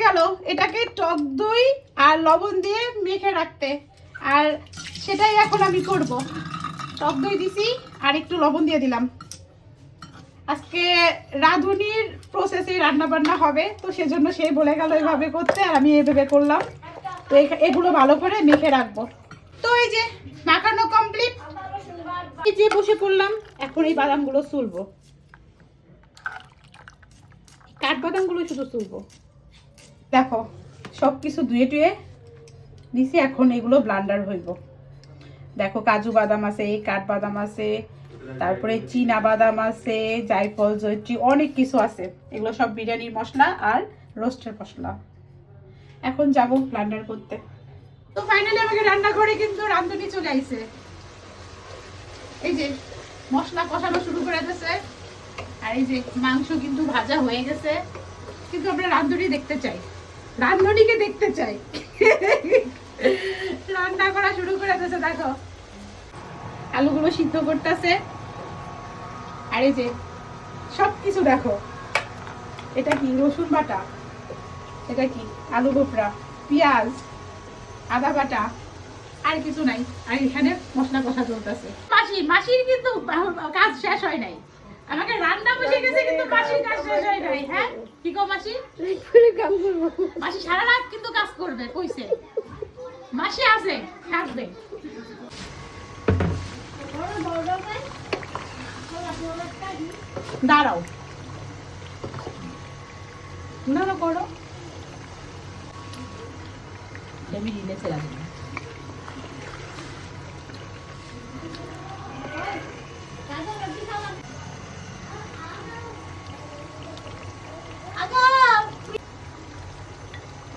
গেল এটাকে টক দই আর লবণ দিয়ে মেখে রাখতে, আর সেটাই এখন আমি করব। টক দই দিছি আর একটু লবণ দিয়ে দিলাম। আজকে রাঁধুনির প্রসেসে রান্না বান্না হবে, তো সেজন্য সে বলে গেল এইভাবে করতে, আর আমি এইভাবে করলাম। তো এগুলো ভালো করে মেখে রাখবো। তো এই যে মাখানো কমপ্লিট, এই যে বসে পড়লাম, এখন এই বাদামগুলো চুলবো। কাঠবাদামগুলো শুধু চুলবো। দেখো সবকিছু ধুয়ে টুয়ে দিছি, এখন এগুলো ব্লান্ডার হইব। দেখো কাজু বাদাম আছে, কাঠবাদাম আছে, তারপরে চীনা বাদাম আছে, জায়ফল জয়ত্রী, অনেক কিছু আছে। এগুলো সব বিরিয়ানির মশলা আর রোস্টের মশলা। এখন যাব ব্লান্ডার করতে। তো ফাইনালি আমাকে রান্না করে কিন্তু রাঁধুনি চলে আইছে। এই যে মশলা কষানো শুরু করে দিয়েছে, আর এই যে মাংস কিন্তু ভাজা হয়ে গেছে। কিন্তু আমরা রাঁধুনি দেখতে চাই, রাঁধুনিকে দেখতে চাই। রান্না করা শুরু করে দিয়েছে। দেখো আলুগুলো সিদ্ধ করতেছে, আর এই যে সবকিছু দেখো। এটা কি রসুন বাটা, এটা কি আলু বোখরা, পেঁয়াজ, আদা বাটা, আর কিছু নাই। আর এখানে মশলা কষা চলতেছে। মাসির কিন্তু কাজ শেষ হয় নাই। আমাকে রান্না বসে গেছে কিন্তু মাসির কাজ শেষ হয় নাই। হ্যাঁ কি কো মাসি? মাসি সারা রাত কিন্তু কাজ করবে কইছে। মাসি আছে থাকবে। দাঁড়াও না না করো, আমি রিলেছে লাগবে।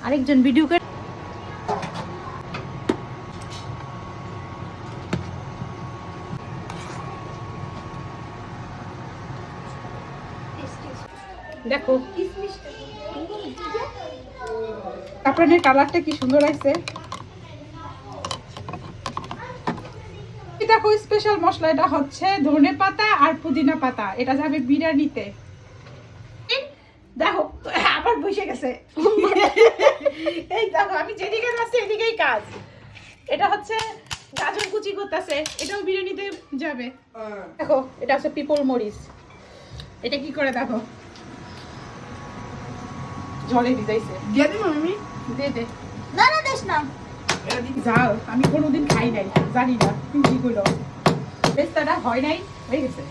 আরেকজন ভিডিও করে দেখো কাপড়ের কালারটা কি সুন্দর আছে। দেখো স্পেশাল মশলা, এটা হচ্ছে ধনে পাতা আর পুদিনা পাতা, এটা যাবে বিরিয়ানিতে। দেখো আবার বসে গেছে। এই দেখো আমি যেদিকে যাচ্ছি এদিকেই কাজ। এটা হচ্ছে গাজর কুচি করতেছে, এটাও বিরিয়ানিতে যাবে। দেখো এটা হচ্ছে পিপল মরিচ, এটা কি করে দেখো জলে ভিজাইছে। দিয়ে দেবো আমি, দে দে। না না দেশ না, ঝাল আমি কোনোদিন খাই নাই, জানি না কি করলো। পেস্তাটা হয় নাই, হয়ে গেছে।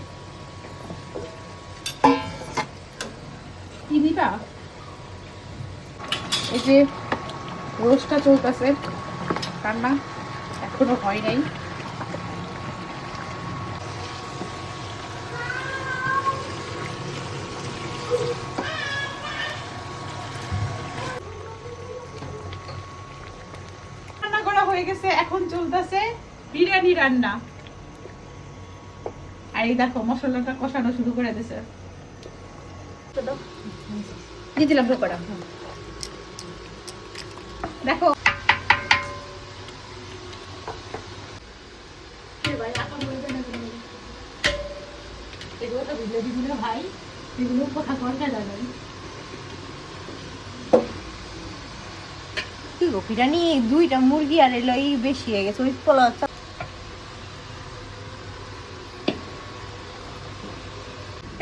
কি দিবা? এই যে রোস্টটা চলতেছে, রান্না এখনো হয় নাই। রান্না করা হয়ে গেছে, এখন চলতেছে বিরিয়ানি রান্না। আর এই দেখো মশলাটা কষানো শুরু করে দিয়েছে। দিয়ে দিলাম ঢোকাটা। দেখো এগুলো তো ভিডিও ভাই, এগুলো কথা কনটা যাবে। কি গো বিরিয়ানি দুইটা মুরগি আর এলো এই বেশি হয়ে গেছে। ওই পোলাও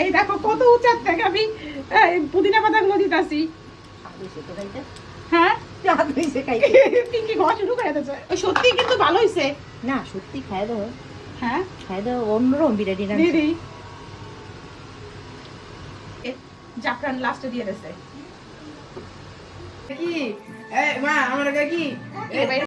এই দেখো কত উঁচার থেকে আমি পুদিনা পাতাগুলো দিতেছি। হ্যাঁ পিঙ্কি খাওয়া শুরু করে দিয়েছে। সত্যি কিন্তু ভালো হয়েছে। না সত্যি খাই দাও। হ্যাঁ খাই দাও, অন্যরকম বিরিয়ানি না। দিদি জাফরান লাস্টে দিয়ে দিয়েছে। কি মা আমার কি